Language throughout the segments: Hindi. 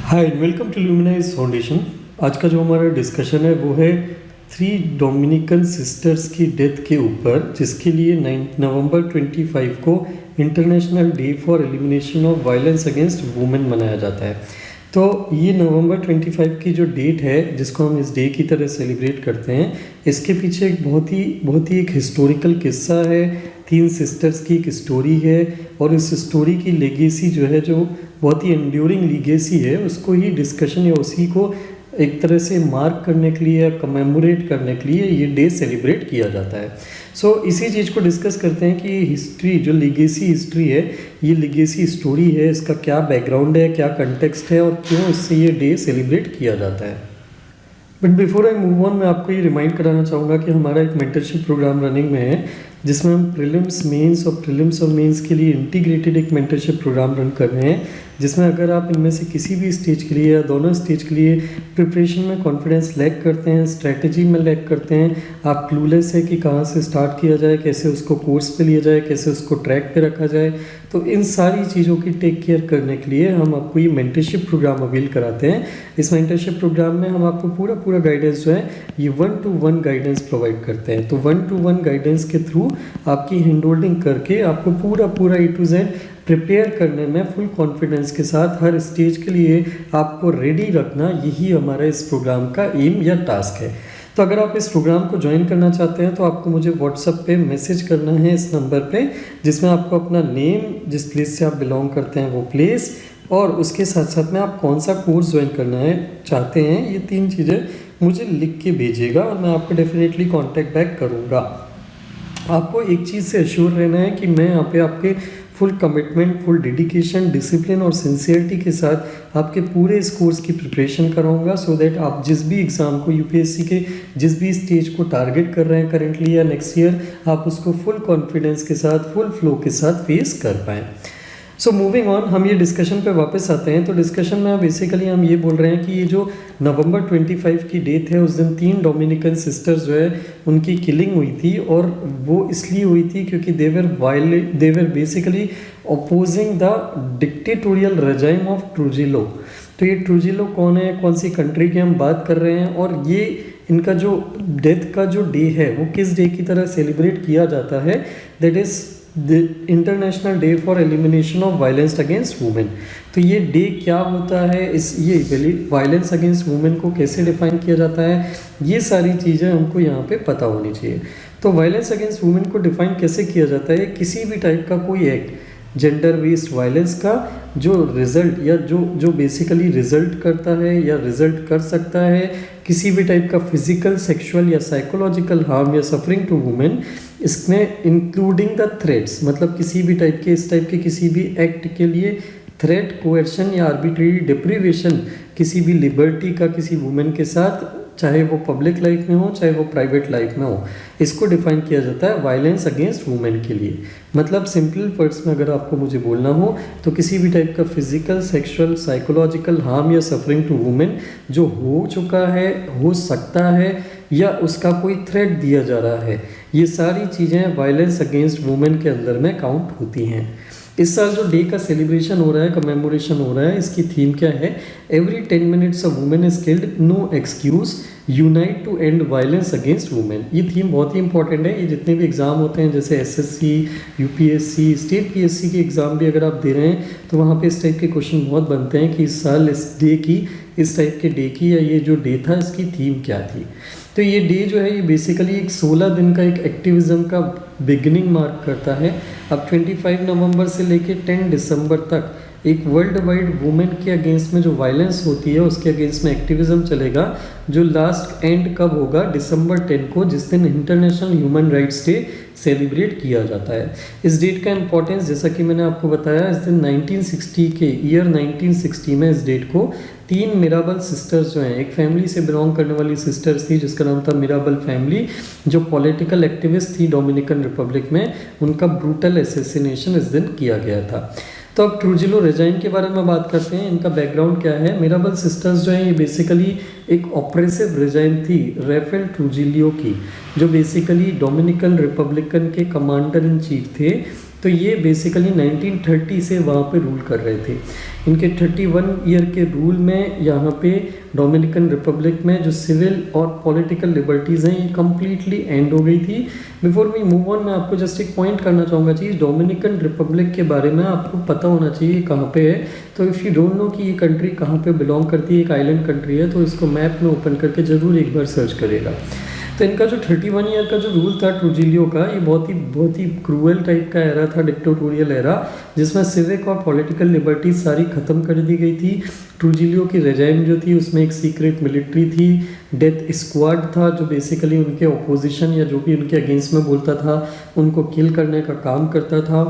Hi welcome to Luminize Foundation. आज का जो हमारा डिस्कशन है वो है 3 डोमिनिकन सिस्टर्स की डेथ के ऊपर, जिसके लिए 9 नवंबर 25 को international day for elimination of violence against women मनाया जाता है। तो ये नवंबर 25 की जो डेट है, जिसको हम इस डे की तरह सेलिब्रेट करते हैं, इसके पीछे एक बहुत ही एक हिस्टोरिकल किस्सा है। 3 सिस्टर्स की एक स्टोरी है और इस स्टोरी की लेगेसी जो है, जो बहुत ही एंड्यूरिंग लीगेसी है, उसको ही डिस्कशन या उसी को एक तरह से मार्क करने के लिए या कमेमोरेट करने के लिए ये डे सेलिब्रेट किया जाता है। सो इसी चीज़ को डिस्कस करते हैं कि हिस्ट्री, जो लीगेसी हिस्ट्री है, ये लीगेसी स्टोरी है, इसका क्या बैकग्राउंड है, क्या कंटेक्स्ट है और क्यों इससे ये डे सेलिब्रेट किया जाता है। But before I move on, मैं आपको ये रिमाइंड कराना चाहूँगा कि हमारा एक मेंटरशिप प्रोग्राम रनिंग में है, जिसमें हम प्रीलिम्स मेंस और प्रीलिम्स और मेंस के लिए इंटीग्रेटेड एक मेंटरशिप प्रोग्राम रन कर रहे हैं, जिसमें अगर आप इनमें से किसी भी स्टेज के लिए या दोनों स्टेज के लिए प्रिपरेशन में कॉन्फिडेंस लैक करते हैं, स्ट्रैटेजी में लैक करते हैं, आप क्लूलेस है कि कहाँ से स्टार्ट किया जाए, कैसे उसको कोर्स पे लिया जाए, कैसे उसको ट्रैक पे रखा जाए, तो इन सारी चीज़ों की टेक केयर करने के लिए हम आपको ये मेंटरशिप प्रोग्राम अवेल कराते हैं। इस मेंटरशिप प्रोग्राम में हम आपको पूरा गाइडेंस जो है ये 1-to-1 गाइडेंस प्रोवाइड करते हैं। तो 1-to-1 गाइडेंस के थ्रू आपकी हैंड होल्डिंग करके आपको पूरा A to Z प्रिपेयर करने में फुल कॉन्फिडेंस के साथ हर स्टेज के लिए आपको रेडी रखना, यही हमारा इस प्रोग्राम का एम या टास्क है। तो अगर आप इस प्रोग्राम को ज्वाइन करना चाहते हैं तो आपको मुझे व्हाट्सएप पे मैसेज करना है इस नंबर पे, जिसमें आपको अपना नेम, जिस प्लेस से आप बिलोंग करते हैं वो प्लेस, और उसके साथ साथ में आप कौन सा कोर्स ज्वाइन करना है चाहते हैं, ये 3 चीज़ें मुझे लिख के भेजिएगा और मैं आपको डेफिनेटली कॉन्टैक्ट बैक करूँगा। आपको एक चीज़ से एश्योर रहना है कि मैं यहाँ पे आपके full commitment, full dedication, discipline और सिंसियरिटी के साथ आपके पूरे इस कोर्स की प्रिपरेशन कराऊंगा, सो दैट आप जिस भी एग्ज़ाम को, यूपीएससी के जिस भी स्टेज को टारगेट कर रहे हैं करेंटली या नेक्स्ट ईयर, आप उसको फुल कॉन्फिडेंस के साथ, फुल फ्लो के साथ फेस कर पाएँ। सो मूविंग ऑन, हम ये डिस्कशन पे वापस आते हैं। तो डिस्कशन में बेसिकली हम ये बोल रहे हैं कि ये जो नवंबर 25 की डेट है, उस दिन 3 डोमिनिकन सिस्टर्स जो है उनकी किलिंग हुई थी, और वो इसलिए हुई थी क्योंकि they were basically opposing the dictatorial regime of Trujillo. तो ये ट्रूजिलो कौन है, कौन सी कंट्री की हम बात कर रहे हैं, और ये इनका जो डेथ का जो डे है वो किस डे की तरह सेलिब्रेट किया जाता है, that is the international day for elimination of violence against women. तो ये डे क्या होता है, ये वायलेंस अगेंस्ट वुमेन को कैसे डिफाइन किया जाता है, ये सारी चीज़ें हमको यहाँ पे पता होनी चाहिए। तो वायलेंस अगेंस्ट वुमेन को डिफाइन कैसे किया जाता है, किसी भी टाइप का कोई एक्ट, जेंडर बेस्ड वायलेंस का जो रिजल्ट या जो बेसिकली रिजल्ट करता है या रिजल्ट कर सकता है किसी भी टाइप का फिजिकल, सेक्सुअल या साइकोलॉजिकल हार्म या सफरिंग टू वुमेन, इसमें इंक्लूडिंग द थ्रेट्स, मतलब किसी भी टाइप के, इस टाइप के किसी भी एक्ट के लिए थ्रेट, कोएर्शन या आर्बिट्रेरी डिप्रीवेशन किसी भी लिबर्टी का किसी वुमेन के साथ, चाहे वो पब्लिक लाइफ में हो चाहे वो प्राइवेट लाइफ में हो, इसको डिफाइन किया जाता है वायलेंस अगेंस्ट वुमेन के लिए। मतलब सिंपल वर्ड्स में अगर आपको मुझे बोलना हो तो किसी भी टाइप का फिजिकल, सेक्सुअल, साइकोलॉजिकल हार्म या सफरिंग टू वुमेन जो हो चुका है, हो सकता है, या उसका कोई थ्रेट दिया जा रहा है, ये सारी चीज़ें वायलेंस अगेंस्ट वुमेन के अंदर में काउंट होती हैं। इस साल जो डे का सेलिब्रेशन हो रहा है, कमेमोरेशन हो रहा है, इसकी थीम क्या है, every 10 minutes a woman is killed, no excuse, unite to end violence against women. ये थीम बहुत ही इंपॉर्टेंट है। ये जितने भी एग्ज़ाम होते हैं, जैसे एसएससी, यूपीएससी, स्टेट पीएससी के एग्ज़ाम भी अगर आप दे रहे हैं तो वहाँ पे इस टाइप के क्वेश्चन बहुत बनते हैं कि इस साल इस टाइप के डे की या ये जो डे था इसकी थीम क्या थी। तो ये डे जो है ये बेसिकली एक 16 दिन का एक एक्टिविज़म का बिगिनिंग मार्क करता है। अब 25 नवंबर से लेके 10 दिसंबर तक एक वर्ल्ड वाइड वुमेन के अगेंस्ट में जो वायलेंस होती है उसके अगेंस्ट में एक्टिविज़म चलेगा, जो लास्ट एंड कब होगा, दिसंबर 10 को, जिस दिन international human rights day celebrate किया जाता है। इस डेट का इंपॉर्टेंस, जैसा कि मैंने आपको बताया, इस दिन 1960 में इस डेट को 3 मिराबल सिस्टर्स जो हैं, एक फैमिली से बिलोंग करने वाली सिस्टर्स थी जिसका नाम था मिराबल फैमिली, जो पॉलिटिकल एक्टिविस्ट थी डोमिनिकन रिपब्लिक में, उनका ब्रूटल एसेसिनेशन इस दिन किया गया था। तो अब ट्रूजिलो रेजाइम के बारे में बात करते हैं। इनका बैकग्राउंड क्या है। मिराबल सिस्टर्स जो हैं ये बेसिकली एक ऑपरेसिव रेजाइम थी राफेल ट्रूजिलियो की, जो बेसिकली डोमिनिकन रिपब्लिकन के कमांडर इन चीफ थे, तो ये बेसिकली 1930 से वहाँ पे रूल कर रहे थे। इनके 31 ईयर के रूल में यहाँ पे डोमिनिकन रिपब्लिक में जो सिविल और पॉलिटिकल लिबर्टीज़ हैं ये कम्प्लीटली एंड हो गई थी। बिफोर वी मूव ऑन, मैं आपको जस्ट एक पॉइंट करना चाहूँगा चीज़, डोमिनिकन रिपब्लिक के बारे में आपको पता होना चाहिए कहाँ पे है। तो इफ़ यू डोंट नो कि ये कंट्री कहाँ पे बिलोंग करती है, एक आइलैंड कंट्री है, तो इसको मैप में ओपन करके ज़रूर एक बार सर्च करेगा। तो इनका जो 31 ईयर का जो रूल था ट्रुजिलियो का, ये बहुत ही क्रूअल टाइप का एरा था, डिक्टेटोरियल एरा, जिसमें सिविक और पॉलिटिकल लिबर्टी सारी ख़त्म कर दी गई थी। ट्रुजिलियो की रेजाइम जो थी उसमें एक सीक्रेट मिलिट्री थी, डेथ स्क्वाड था जो बेसिकली उनके अपोजिशन या जो भी उनके अगेंस्ट में बोलता था उनको किल करने का काम करता था।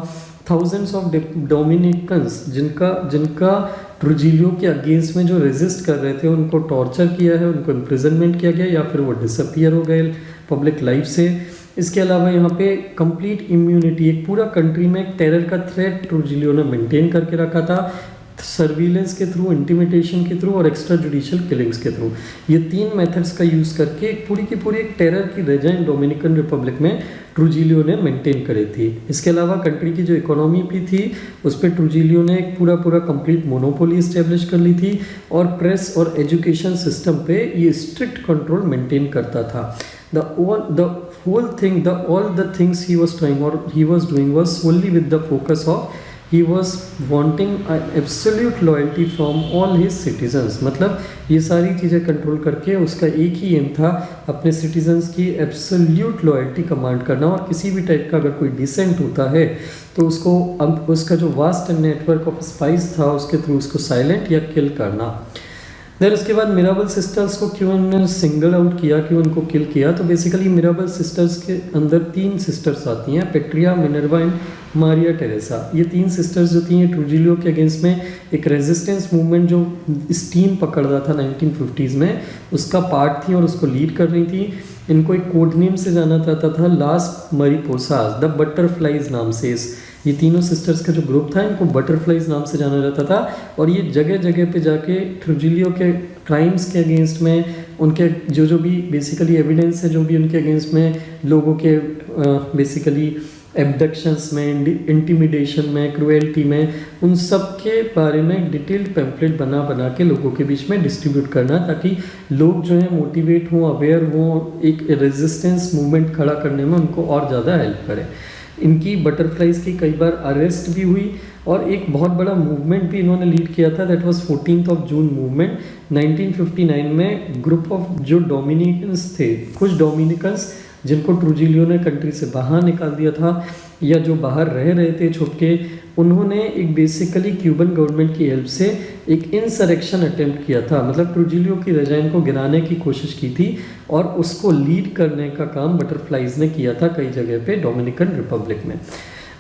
थाउजेंड्स ऑफ डोमिनिकन्स जिनका ट्रुजिलियो के अगेंस्ट में जो रेजिस्ट कर रहे थे उनको टॉर्चर किया है, उनको इम्प्रिजनमेंट किया गया या फिर वो डिसअपियर हो गए पब्लिक लाइफ से। इसके अलावा यहाँ पे कंप्लीट इम्यूनिटी, एक पूरा कंट्री में एक टेरर का थ्रेट ट्रुजिलियो ने मेंटेन करके रखा था, सर्विलेंस के थ्रू, इंटिमिडेशन के थ्रू और एक्स्ट्रा जुडिशियल किलिंग्स के थ्रू। ये 3 मेथड्स का यूज़ करके एक पूरी की पूरी एक टेरर की रेजाइन डोमिनिकन रिपब्लिक में ट्रुजिलियो ने मेंटेन करी थी। इसके अलावा कंट्री की जो इकोनॉमी भी थी उस पर ट्रुजिलियो ने एक पूरा कंप्लीट मोनोपोली इस्टेब्लिश कर ली थी और प्रेस और एजुकेशन सिस्टम पे ये स्ट्रिक्ट कंट्रोल मेंटेन करता था। all the things he was trying or he was doing was solely with the focus of he was wanting absolute loyalty from all his citizens। मतलब ये सारी चीज़ें कंट्रोल करके उसका एक ही एम था अपने सिटीजन्स की एब्सोल्यूट लॉयल्टी कमांड करना, और किसी भी टाइप का अगर कोई डिसेंट होता है तो उसको अब उसका जो वास्ट नेटवर्क ऑफ स्पाइस था उसके थ्रू उसको साइलेंट या किल करना। देन उसके बाद मिराबल सिस्टर्स को क्यों उन्होंने सिंगल आउट किया, क्यों उनको किल किया, तो बेसिकली मिराबल सिस्टर्स के अंदर 3 सिस्टर्स आती हैं, पेट्रिया, मिनर्वा एंड मारिया टेरेसा। ये 3 सिस्टर्स जो थी ट्रुजिलियो के अगेंस्ट में एक रेजिस्टेंस मूवमेंट जो स्टीम पकड़ रहा था 1950s में उसका पार्ट थी और उसको लीड कर रही थी। इनको एक कोड नेम से जाना जाता था लास मरीपोसास, द बटरफ्लाइज नाम से। ये तीनों सिस्टर्स का जो ग्रुप था इनको बटरफ्लाइज नाम से जाना जाता था, और ये जगह जगह पे जाके ट्रुजिलियो के क्राइम्स के अगेंस्ट में उनके जो भी बेसिकली एविडेंस है जो भी उनके अगेंस्ट में लोगों के बेसिकली एब्डक्शंस में, इंटिमिडेशन में, क्रुएल्टी में, उन सब के बारे में डिटेल्ड पैम्फलेट बना के लोगों के बीच में डिस्ट्रीब्यूट करना, ताकि लोग जो है मोटिवेट हों, अवेयर हों, एक रेजिस्टेंस मूवमेंट खड़ा करने में उनको और ज़्यादा हेल्प करे। इनकी बटरफ्लाइज की कई बार अरेस्ट भी हुई और एक बहुत बड़ा मूवमेंट भी इन्होंने लीड किया था, दैट वाज 14 जून मूवमेंट 1959 में। ग्रुप ऑफ जो डोमिनिकन्स थे, कुछ डोमिनिकन्स जिनको ट्रुजिलियो ने कंट्री से बाहर निकाल दिया था या जो बाहर रह रहे थे छुप के, उन्होंने एक बेसिकली क्यूबन गवर्नमेंट की हेल्प से एक इंसरेक्शन अटेम्प्ट किया था, मतलब ट्रुजिलियो की रेजाइन को गिराने की कोशिश की थी और उसको लीड करने का काम बटरफ्लाइज ने किया था कई जगह पे डोमिनिकन रिपब्लिक में।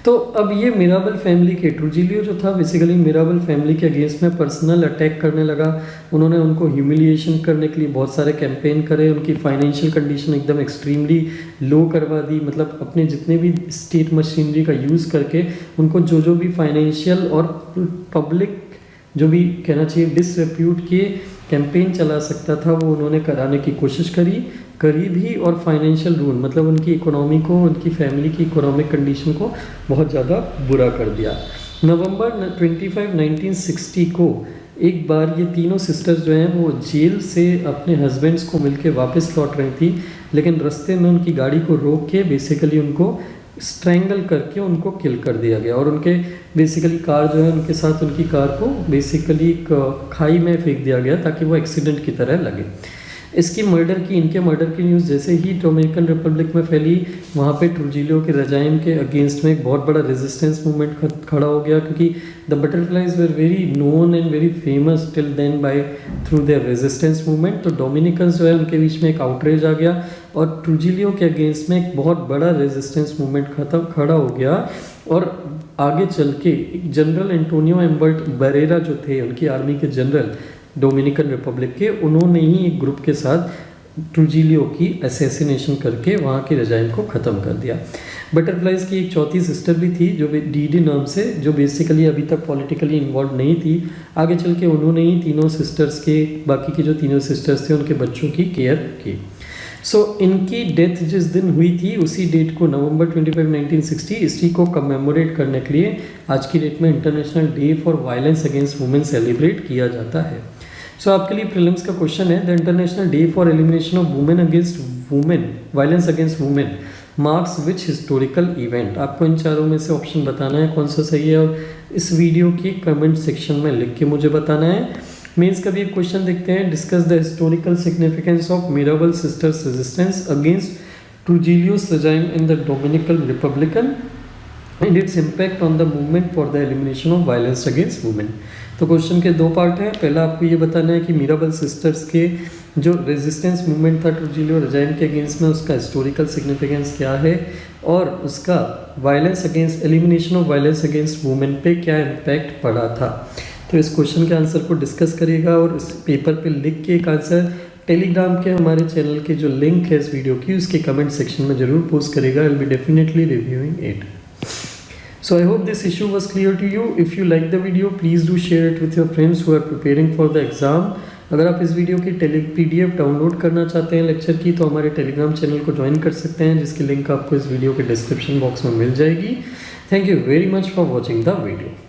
तो अब ये मिराबल फैमिली के ट्रुजिलियो जो था बेसिकली मिराबल फैमिली के अगेंस्ट में पर्सनल अटैक करने लगा। उन्होंने उनको ह्यूमिलिएशन करने के लिए बहुत सारे कैंपेन करे, उनकी फाइनेंशियल कंडीशन एकदम एक्सट्रीमली लो करवा दी, मतलब अपने जितने भी स्टेट मशीनरी का यूज़ करके उनको जो भी फाइनेंशियल और पब्लिक जो भी कहना चाहिए डिसरेप्यूट के कैंपेन चला सकता था वो उन्होंने कराने की कोशिश करी भी, और फाइनेंशियल रूल मतलब उनकी इकोनॉमी को, उनकी फैमिली की इकोनॉमिक कंडीशन को बहुत ज़्यादा बुरा कर दिया। नवंबर 25, 1960 को एक बार ये तीनों सिस्टर्स जो हैं वो जेल से अपने हस्बैंड्स को मिलके वापस लौट रही थी, लेकिन रास्ते में उनकी गाड़ी को रोक के बेसिकली उनको स्ट्रैंगल करके उनको किल कर दिया गया, और उनके बेसिकली कार जो है उनके साथ उनकी कार को बेसिकली खाई में फेंक दिया गया ताकि वो एक्सीडेंट की तरह लगे। इनके मर्डर की न्यूज़ जैसे ही डोमिनिकन रिपब्लिक में फैली, वहाँ पे ट्रुजिलियो के रजाइम के अगेंस्ट में एक बहुत बड़ा रेजिस्टेंस मूवमेंट खड़ा हो गया, क्योंकि the butterflies were very known and very famous till then by through their resistance movement. तो डोमिनिकन्स जो है उनके बीच में एक आउटरेज आ गया और ट्रुजिलियो के अगेंस्ट में एक बहुत बड़ा रेजिस्टेंस मूवमेंट खड़ा हो गया, और आगे चल के जनरल एंटोनियो एम्बर्ट बरेरा जो थे उनकी आर्मी के जनरल डोमिनिकन रिपब्लिक के, उन्होंने ही एक ग्रुप के साथ ट्रुजिलियो की असैसिनेशन करके वहाँ की रजाइम को ख़त्म कर दिया। बटरफ्लाइज की एक चौथी सिस्टर भी थी जो डीडी नाम से, जो बेसिकली अभी तक पॉलिटिकली इन्वॉल्व नहीं थी। आगे चल के उन्होंने ही तीनों सिस्टर्स के, बाकी की जो तीनों सिस्टर्स थे उनके बच्चों की केयर की। सो इनकी डेथ जिस दिन हुई थी उसी डेट को नवंबर 25, 1960 इसी को कमेमोरेट करने के लिए आज की डेट में international day for violence against women celebrate किया जाता है। सो आपके लिए प्रीलिम्स का क्वेश्चन है, the international day for elimination of women against women violence against women marks which historical event. आपको इन चारों में से ऑप्शन बताना है कौन सा सही है और इस वीडियो के कमेंट सेक्शन में लिख के मुझे बताना है। मेंस का भी एक क्वेश्चन देखते हैं, discuss the historical significance of Mirabal sisters resistance against Trujillo's regime in the Dominican Republican and its impact on the movement for the elimination of violence against women. तो क्वेश्चन के दो पार्ट हैं, पहला आपको ये बताना है कि मिराबल सिस्टर्स के जो रेजिस्टेंस मूवमेंट था ट्रुजिलियो रेजिम के अगेंस्ट में उसका हिस्टोरिकल सिग्निफिकेंस क्या है और उसका violence against elimination of violence against women पे क्या इम्पैक्ट पड़ा था। तो इस क्वेश्चन के आंसर को डिस्कस करिएगा और इस पेपर पे लिख के एक आंसर टेलीग्राम के हमारे चैनल के जो लिंक है इस वीडियो की उसके कमेंट सेक्शन में जरूर पोस्ट करेगा। I will be definitely reviewing it. So I hope this issue was clear to you. If you like the video, please do share it with your friends who are preparing for the exam. अगर आप इस वीडियो की PDF डाउनलोड करना चाहते हैं लेक्चर की तो हमारे टेलीग्राम चैनल को ज्वाइन कर सकते हैं जिसकी लिंक आपको इस वीडियो के डिस्क्रिप्शन बॉक्स में मिल जाएगी। Thank you very much for watching the video.